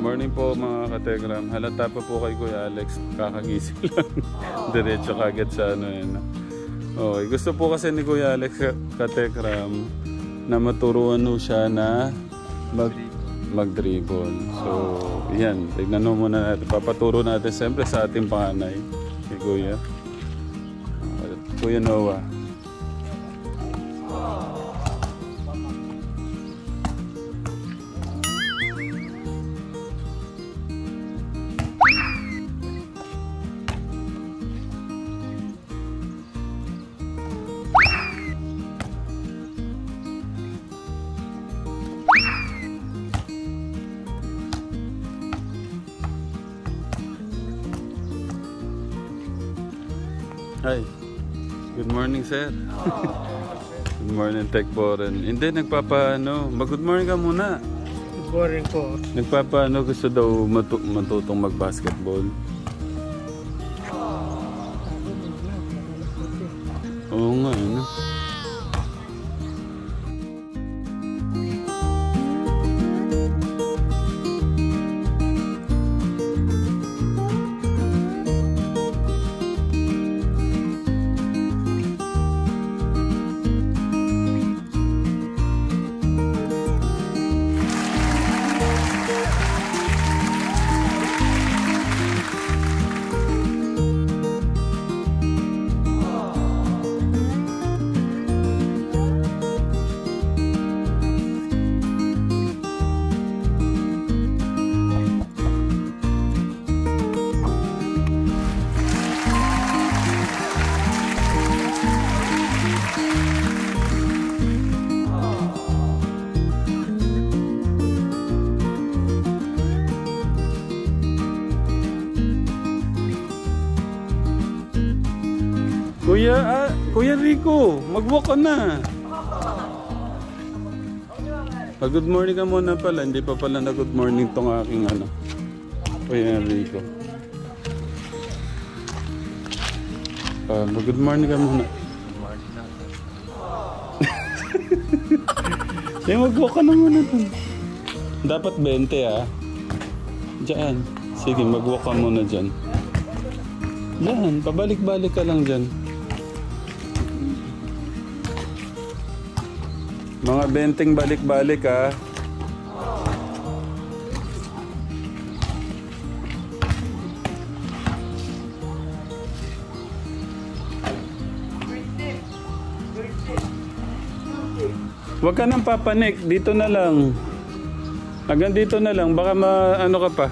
morning po mga kategram. Halata pa po kay Kuya Alex. Kakagising lang. Diretso kagad sa ano yun. Okay. Gusto po kasi ni Kuya Alex kategram na maturuan mo siya na mag-dribble. So, yan. Tignan mo muna natin. Papaturo natin siyempre sa ating panganay. Kay Kuya. Kuya Noah. Hi. Good morning, sir. Good morning, Tech Foreign. Hindi, mag-good morning ka muna. Good morning po. Gusto daw matutong mag-basketball. Oo nga, ano? Kuya Rico, mag-walk ka na. Good morning ka muna pala. Hindi pa pala na good morning tong aking ano. Kuya Rico. Good morning ka muna. Good morning na. Sige, mag-walk ka na muna dun. Dapat 20 ah. Diyan. Sige, mag-walk ka muna dyan. Diyan, pabalik-balik ka lang dyan. Mga 20 balik-balik ha. Huwag ka nang papanik. Dito na lang. Hanggang dito na lang. Baka ano ka pa.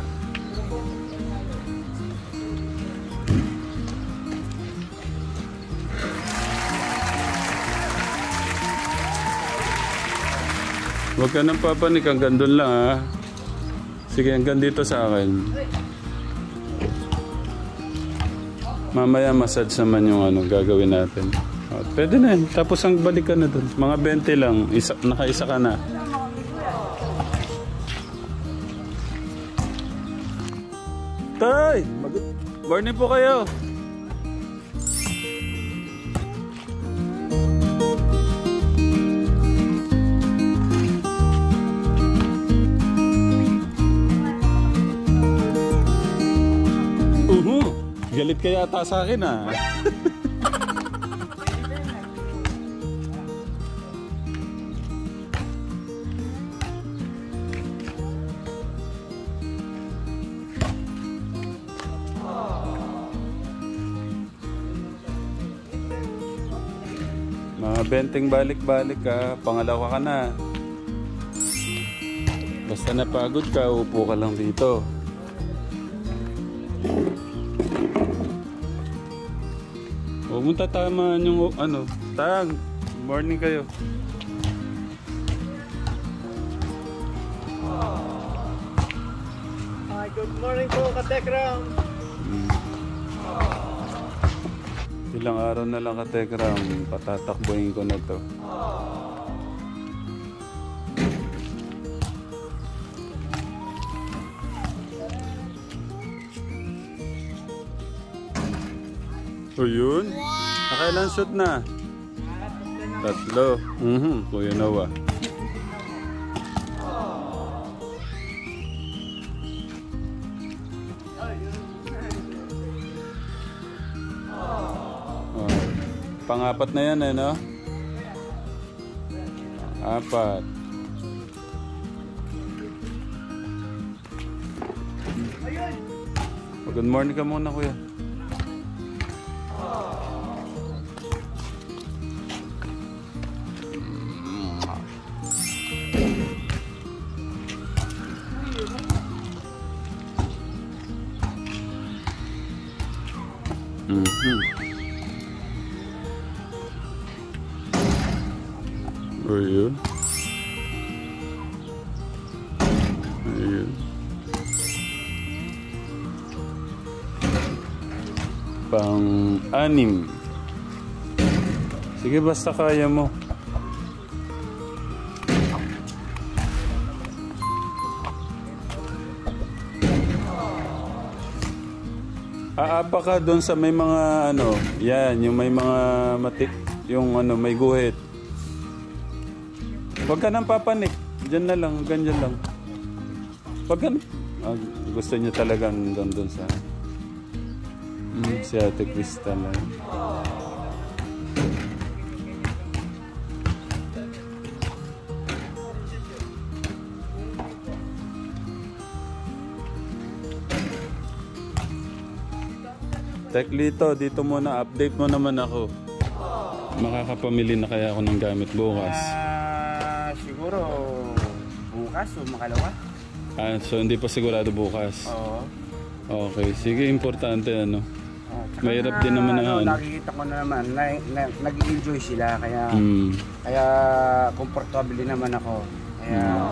Huwag ka nang papanik, hanggang doon lang ha. Sige, hanggang dito sa akin. Mamaya massage naman yung ano gagawin natin. Pwede na yun. Tapos ang balik ka na doon. Mga 20 lang. Nakaisa ka na. Tay! Morning po kayo. Galit ka yata sa akin ah. Mga 20 balik-balik ka, pangalawa ka na. Basta napagod ka, upo ka lang dito. Huwag mong tatamaan yung ano. Tag, morning kayo. Hi, good morning po, Katekram. Ilang araw na lang Katekram, patatakbuhin ko na to. O yun? Nakailan shoot na? 3. Kuya Noah. Pang-apat na yan eh, no? Apat. Good morning ka muna, kuya. Ayun. Ayun. Pang-anim. Sige, basta kaya mo. Aapa ka doon sa may mga ano, yan, yung may mga matik, yung ano, may guhit. Huwag ka nang papanik. Diyan na lang, ganyan lang. Huwag ka gusto niya talagang doon sa... si Ate Crystal na yun. Teklito, dito muna, update mo naman ako. Makakapamili na kaya ako ng gamit bukas? Siguro bukas o makalawa. So hindi pa sigurado bukas? Oo. Okay, sige, importante ano. Mahirap din naman na ano. Nakikita ko na naman, nag-enjoy sila, kaya kaya komportable din naman ako. Kaya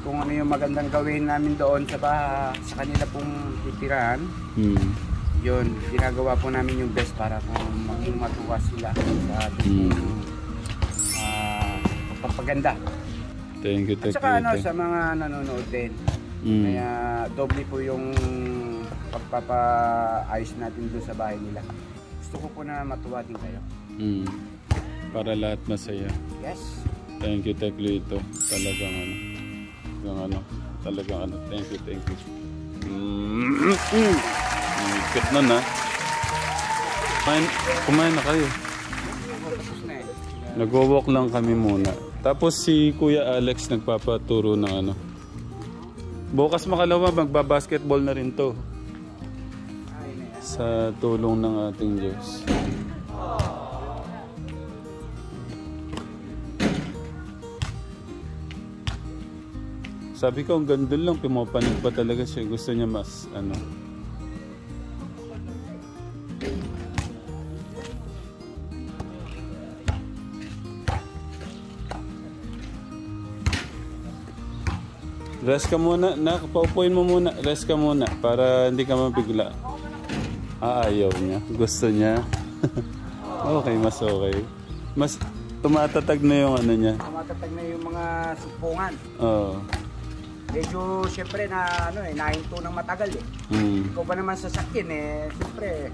kung ano yung magandang gawin namin doon sa kanila pong titirahan, yun, ginagawa po namin yung best para kung maging matuwa sila sa ating pagpapaganda. Thank you, At saka ano, sa mga nanonood din. Kaya doble po yung pagpapaayos natin doon sa bahay nila. Gusto ko po na matuwa din kayo. Para lahat masaya. Yes. Thank you, Teklito. Talagang ano. Thank you. Ikit nun ha. Kumain na kayo. Nag-walk lang kami muna. Tapos si Kuya Alex nagpapaturo ng ano. Bukas makalawa, magbabasketball na rin to. Sa tulong ng ating Diyos. Sabi ko, ang ganda lang, pumapanig pa talaga siya. Gusto niya mas, ano. Rest ka muna, paupuin mo muna. Rest ka muna, para hindi ka mabigla. Ayaw niya. Gusto niya. Okay, mas okay. Mas tumatatag na yung ano niya. Tumatatag na yung mga supungan. Oo. Medyo siyempre nahinto ng matagal eh. Ikaw ba naman sasakyan eh, siyempre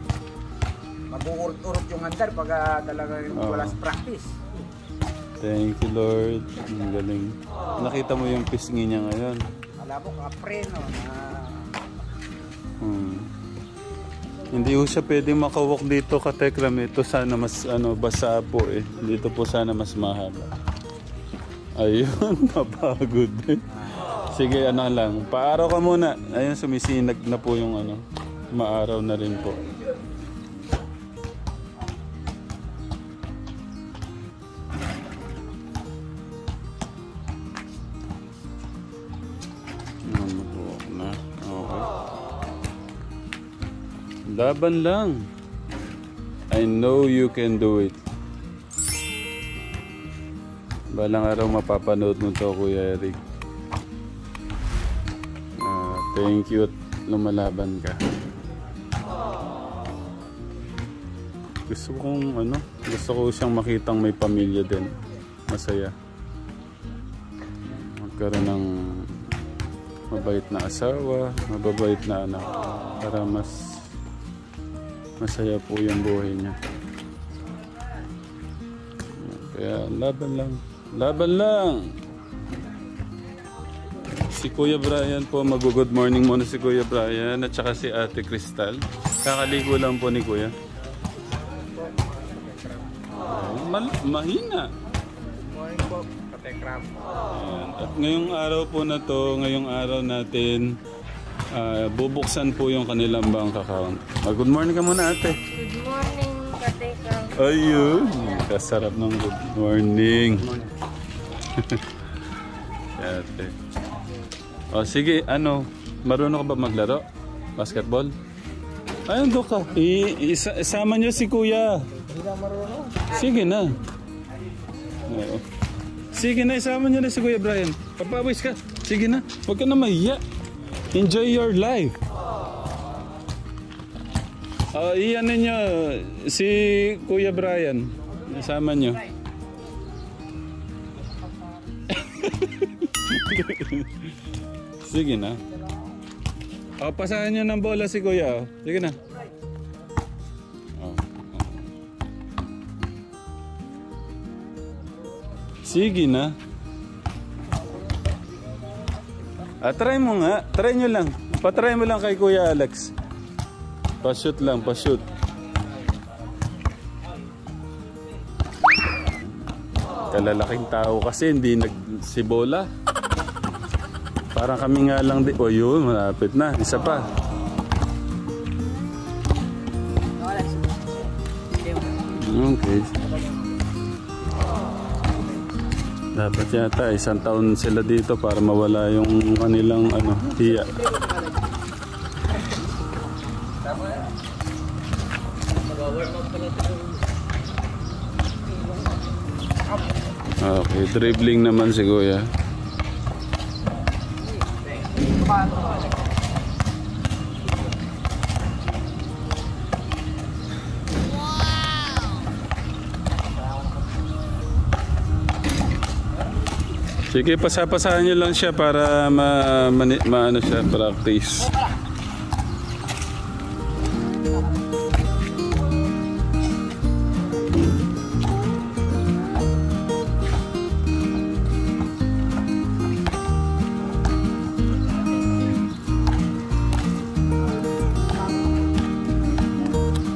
mag-uurot-urot yung handar pag talaga wala sa practice. Thank you, Lord. Ang galing. Nakita mo yung pisngi niya ngayon. Alam mo, kapreno na... Hindi ko siya pwede makawalk dito, Katekram. Ito sana mas basa po eh. Dito po sana mas mahaba. Ayun, napagod din. Sige, ano lang. Paaraw ka muna. Ayun, sumisinag na po yung ano. Maaraw na rin po. Mag-walk na. Okay. Laban lang. I know you can do it. Balang araw mapapanood mo to, Kuya Eric. Thank you at lumalaban ka. Gusto ko siyang makitang may pamilya din. Masaya. Magkaroon ng mabait na asawa, mababait na anak. Para mas masaya po yung buhay niya. Kaya laban lang. Laban lang! Si Kuya Brian po, mag-good morning muna si Kuya Brian at saka si Ate Crystal. Kakaligo lang po ni Kuya. mahina. Good morning po, Katekram. Ayan. At ngayong araw po na to, ngayong araw natin, bubuksan po yung kanilang bank account. Good morning ka muna, ate. Good morning, Katekram. Ayun, kasarap ng good morning. Ate. O sige, marunong ka ba maglaro? Basketball? Ayun, doon ka. Isama niyo si kuya. Sige na. Oo. Sige na, isama niyo na si Kuya Brian. Papawis ka. Sige na. Huwag ka na mahiya. Enjoy your life. Iyan ninyo si Kuya Brian. Isama niyo. Sige na. Pasahan niyo ng bola si Kuya. Sige na. Sige na. Try mo nga. Try nyo lang. Patry mo lang kay Kuya Alex. Pa-shoot lang, pa-shoot. Kalalaking tao kasi hindi nagsibola. Parang kami nga lang di. O yun, malapit na. Isa pa. Okay. Dapat yata 1 taon sila dito para mawala yung kanilang hiya. Okay, dribbling naman si Kuya. Sige, pasapasahan nyo lang siya para maano siya, practice.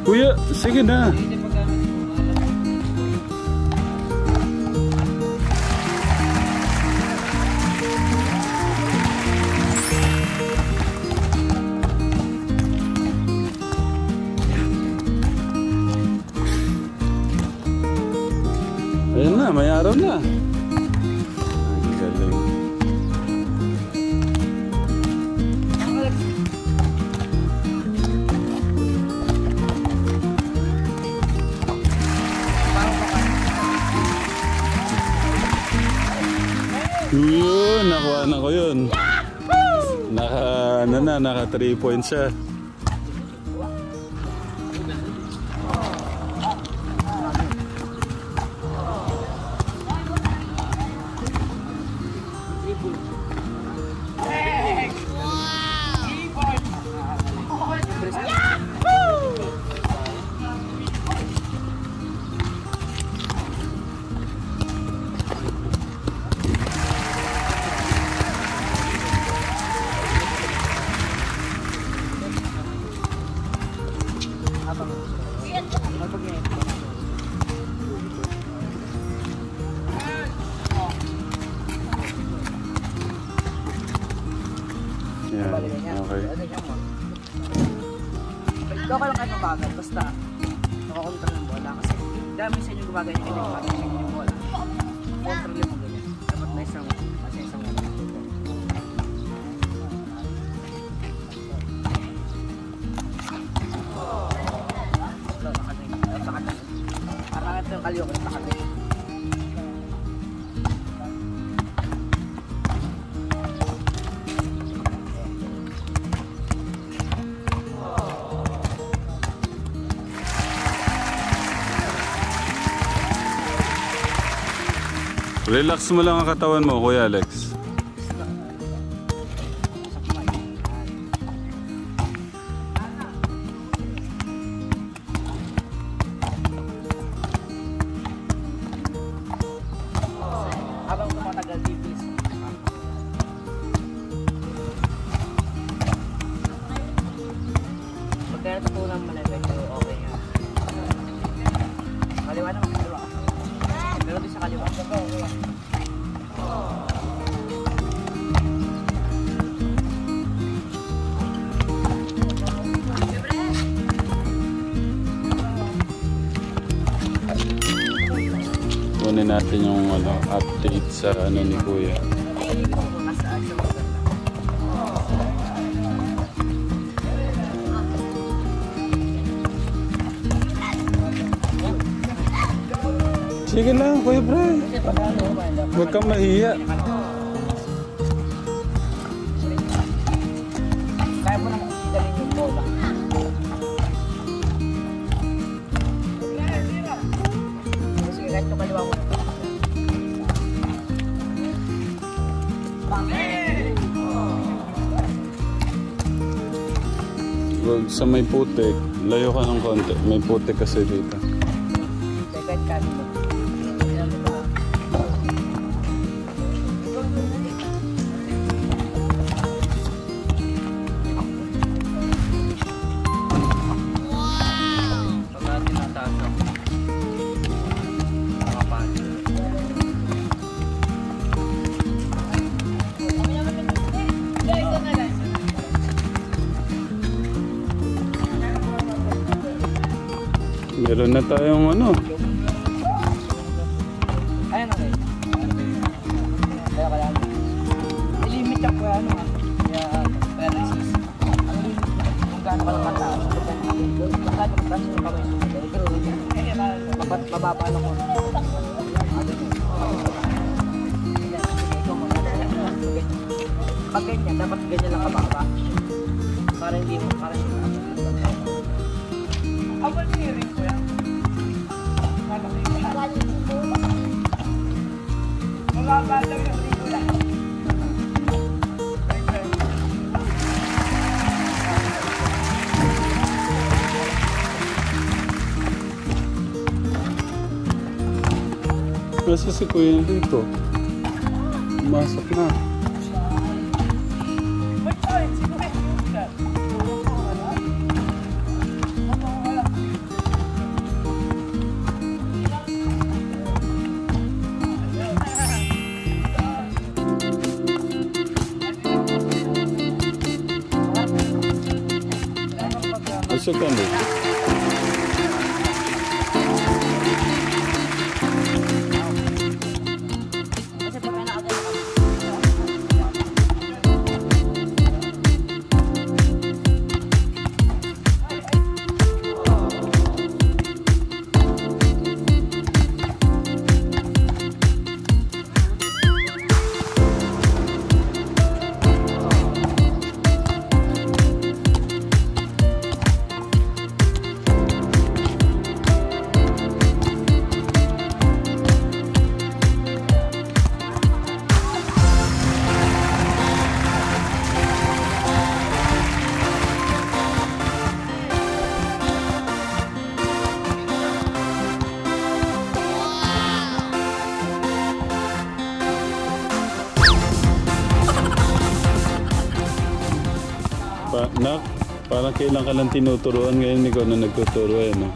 Kuya, sige na. Ayan na, may araw na. Ay, galing. Yun, nakuha na ko yun. Naka 3 points siya. Yan, okay. Ikaw ka lang kayo mabagal, basta nakakontrol ng bola kasi dami sa inyo gumaganyan kayo yung bola. Control mo ganyan. Dapat may isang parang ito yung kalyo ko sa kanila. Relax mo lang ang katawan mo, Kuya Alex. Habang tumatagal dito. Pagka natutunan mo na ito, okay nga. Maliwanag ang dalawa. kunin natin yung update sa ni Kuya. Sige lang, Kuya Bray. Huwag kang mahiya. Kaya mo naman dalhin yung bola. Sige, kahit ito kaliwa mo. Huwag sa may putik. Layo ka ng konti. May putik kasi dito. Kahit kanito. Meron na tayong Ayan, okay. Kaya limit ako kaya resist. Ang limit kung gaano ka lang mataas. Kung gaano ka lang kami. Mababa lang ko. Pag ganyan, dapat ganyan lang kababa. Para hindi mo, Ako hearing ko yan. Mababa daw yung regula. Nasa si Kuya dito. Pumasok na. Masuk kan deh. Nak, parang kailan ka lang tinuturuan ngayon, ikaw na nagtuturo no?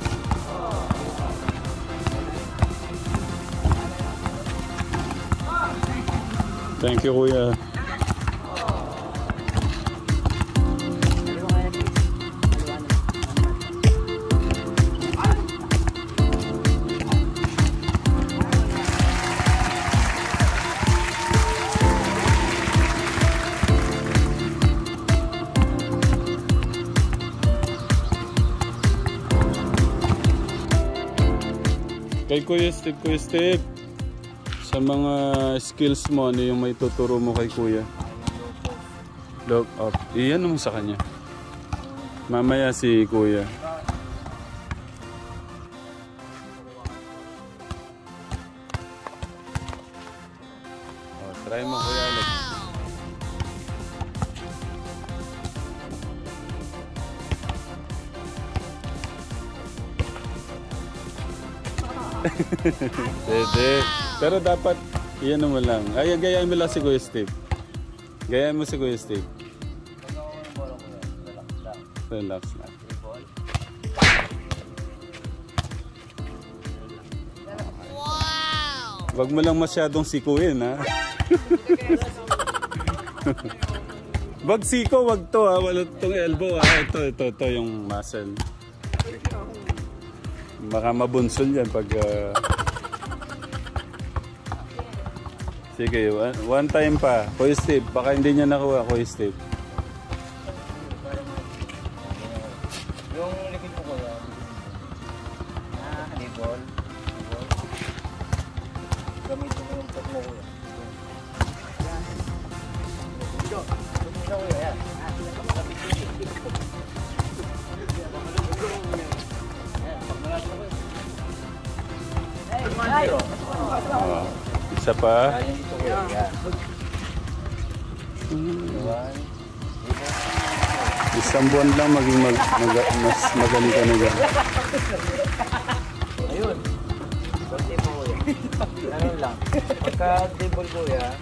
Thank you, Kuya. Kay Kuya Steve, sa mga skills mo, ano yung may tuturo mo kay Kuya? Look up. Iyan mo sa kanya. Mamaya si Kuya. Try mo, Kuya Alex. Pwede. Pero dapat, iyan mo lang. Ay, gayahin mo lang si Kuya Steve. Gayahin mo si Kuya Steve. Relax na. Wag mo lang masyadong sikuin, ha? Wag siko, wag to, ha? Wala itong elbow, ha? Ito yung muscle. Baka mabunsol yan pag... Sige, one time pa. Kuya Steve, baka hindi niya nakuha, Kuya Steve. Yung likod po ko yan. Libol. Gamitin mo yung pot mo ko yan. Tumisa ko yan. Isa pa. Isang buwan lang maging mas magaling ka na dyan. Ayun. Konti po ko yan. Ano lang. Pagka table ko yan.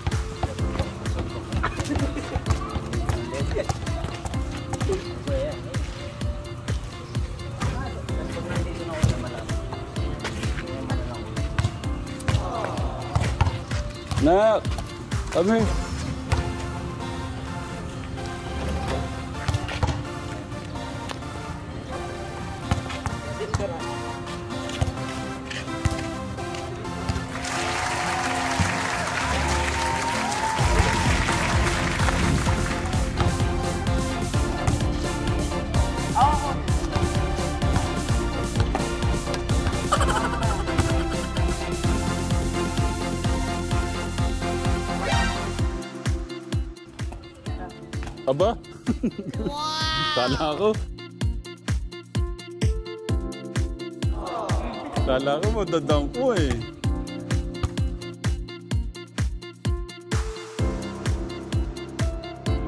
Nak, kami. Aba? Wow! Kala ko madadangko eh.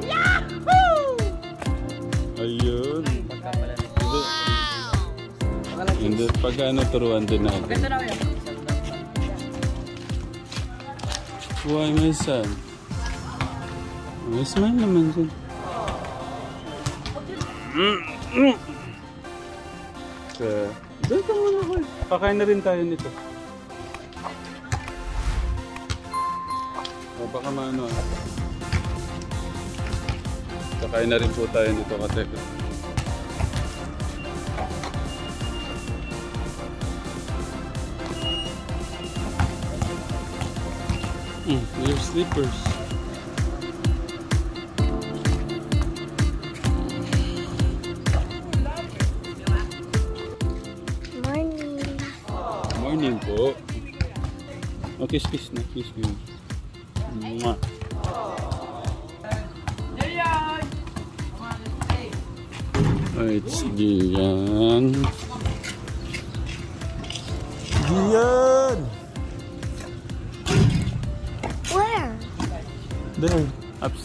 Yahoo! Ayun. Hindi, pagka naturuan din natin. Why, my son? May smile naman dyan. Doon ka muna ko. Pakain na rin tayo nito. O baka maano ah. Pakain na rin po tayo nito kateka. Your slippers. Morning po. Oh, kiss na. Kiss. Mwah. Ay, Gian. Gian! Where? There. Up.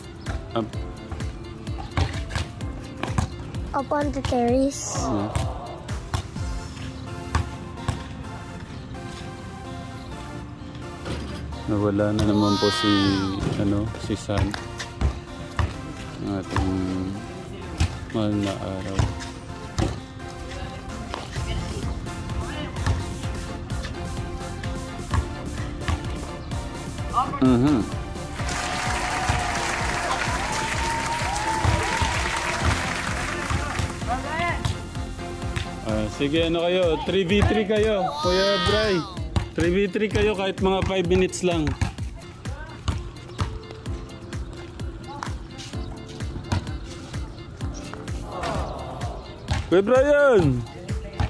Up on the terrace. Yeah. Nawala na naman po si San. Ang ating mahal na araw. Sige, ano kayo? 3v3 kayo, Kuya Bray. 3v3 kayo kahit mga 5 minutes lang. Kuya Brian,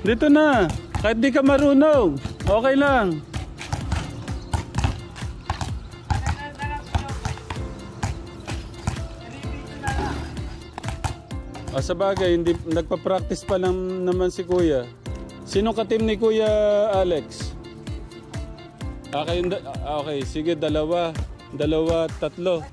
dito na. Kahit di ka marunong, okay lang. Sa bagay, hindi nagpa-practice pa lang naman si Kuya. Sino ka-team ni Kuya Alex? Okay, sige, dalawa, tatlo.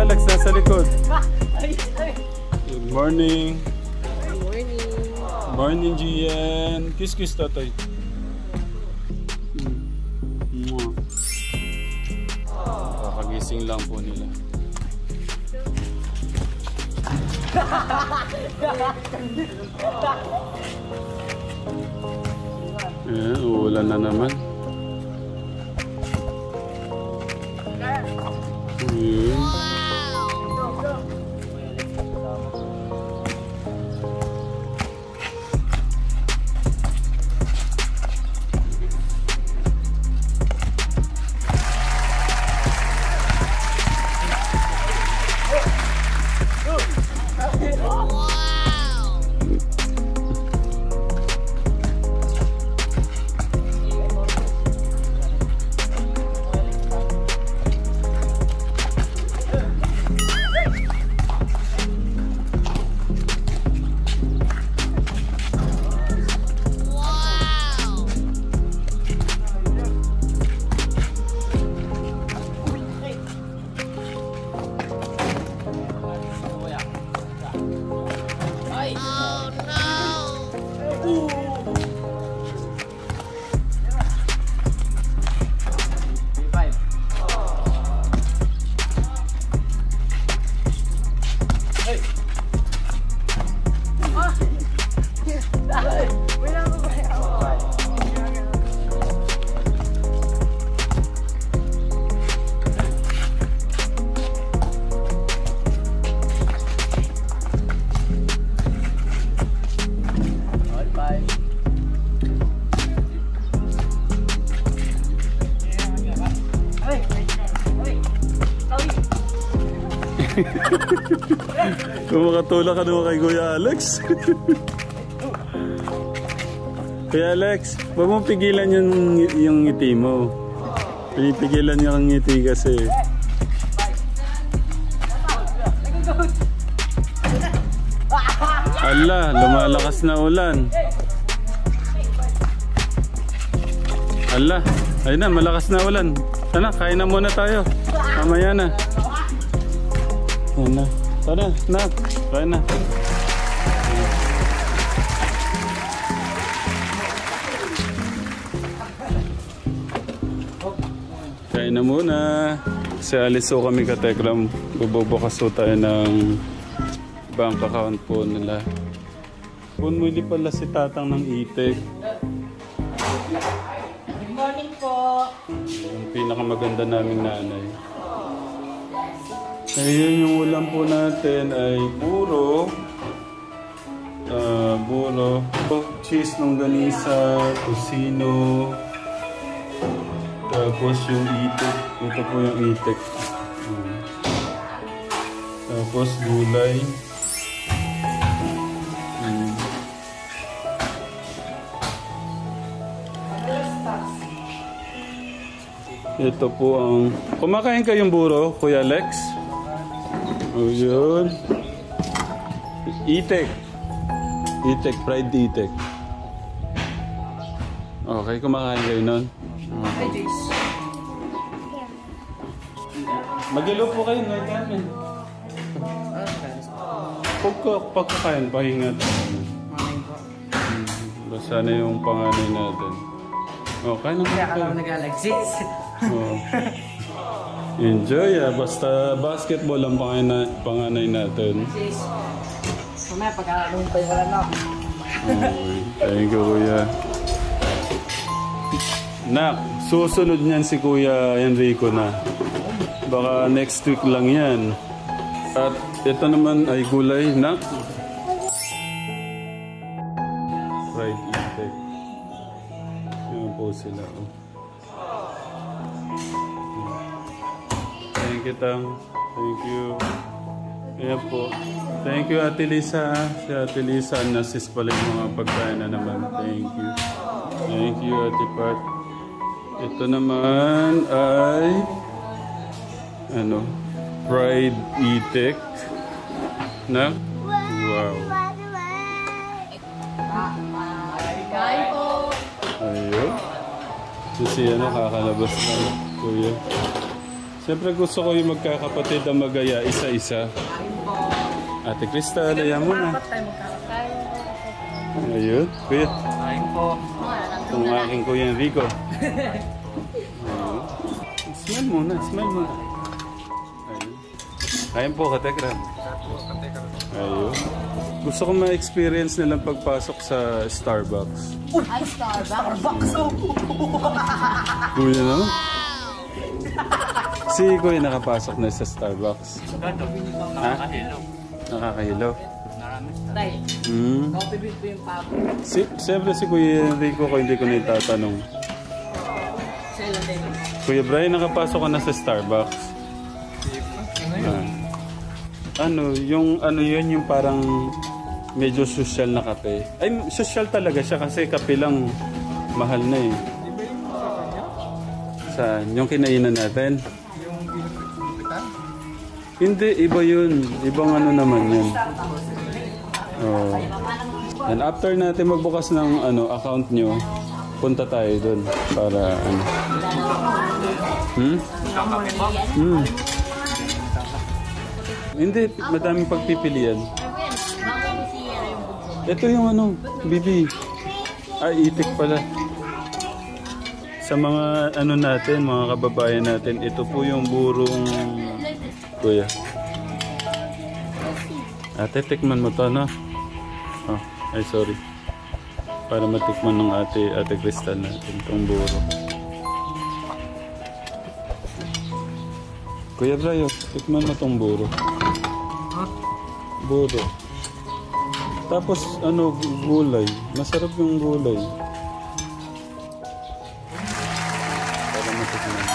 Kuya Alex, nasa likod. Good morning. Good morning. Morning, Gian. Kiss tatay. Kakagising lang po nila. Uulan na naman. Kung makatulak ka naman kay Kuya Alex. Kuya Alex, huwag mong pigilan yung ngiti mo. Pinipigilan niya ang ngiti kasi. Ala, lumalakas na ulan. Ala, ayun na, malakas na ulan. Tara, kain na muna tayo. Mamaya na. Ayun na. Tara, nak. Kain na. Kain na muna. Kasi alis ho kami katekram. Bububukas ho tayo ng bank account po nila. Pumili pala si tatang ng itik. Good morning po. Yung pinakamaganda naming nanay. Ayun, yung ulam po natin ay puro cheese longganisa, tocino, tapos yung itik. Ito po yung itik. Tapos gulay. Ito po ang... Kumakain kayong buro, Kuya Alex? O yun. Itik. Itik, fried itik. Okay, kumakain kayo nun? Okay. Mag-ilo po kayo, no? Kami. Pagkakain, pahinga tayo. Sana yung panganay natin. Okay naman Kaya kayo. ka naman nag-alexis. Oh. Enjoy basta basketball ang panganay natin. Mamaya pagkakaroon pa yung wala na. Okay. Thank you, Kuya. Nak, susunod niyan si Kuya Enrico na. Baka next week lang yan. At ito naman ay gulay, Nak. Fried itik. Yan po sila. Oh. Thank you, Tang. Thank you. Ayan po. Thank you, Ate Lisa. Si Ate Lisa, nasis pala yung mga pagkain na naman. Thank you. Thank you, Ate Pat. Ito naman ay fried itik. Na? Wow. Ayun. Kasi kakalabas na, Kuya. Siyempre gusto ko yung magkakapatid ang magaya isa-isa. Ate Crystal, ayan mo na. Ayun, kuya. Kain po. Itong aking kuya Enrico. Smile muna, smile muna. Ayun. Ayun po, katekram. Ayun. Gusto ko ma-experience nilang pagpasok sa Starbucks. Ay, Starbucks. Kuya naman. Si kuya nakapasok na sa Starbucks. Nakakahilo. Nakakahilo. Tay, coffee bean po yung papo. Siyempre si Kuya Enrico ko hindi ko na itatanong. Sa'yo din. Kuya Brian, nakapasok ka na sa Starbucks. Ano yun yung parang medyo social na kape. Ay, social talaga siya kasi kape lang mahal na eh. Saan? Yung kinainan natin? Hindi, iba yun. Ibang ano naman yun. Oh. And after natin magbukas ng account nyo, punta tayo dun para Hindi, madaming pagpipilian. Ito yung bibi. Ay, itik pala. Sa mga natin, mga kababayan natin, ito po yung burong kuya. Ate, tikman mo to, no? Oh, ay sorry. Para matikman ng ate Crystal natin itong buro. Kuya Brayo, tikman mo itong buro. Buro. Tapos gulay. Masarap yung gulay. Para matikman.